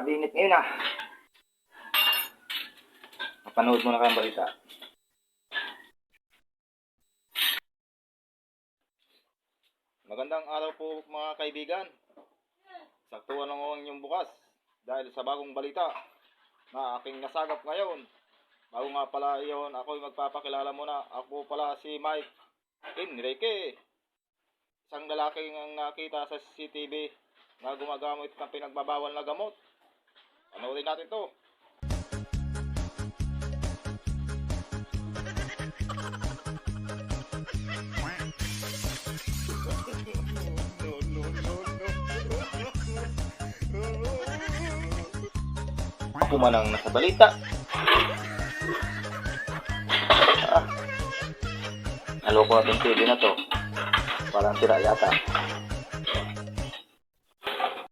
Grabe init ngayon ah. Mapanood muna kayong balita. Magandang araw po mga kaibigan. Saktuhan lang ang inyong bukas dahil sa bagong balita na aking nasagap ngayon. Bago nga pala iyon, ako'y magpapakilala muna. Ako pala si Mike Enrique. Isang lalaking ang nakita sa CCTV na gumagamit ng pinagbabawal na gamot. Panoorin natin to. Ako man ang nasa balita. Naloko na itong TV na to. Parang sira yata.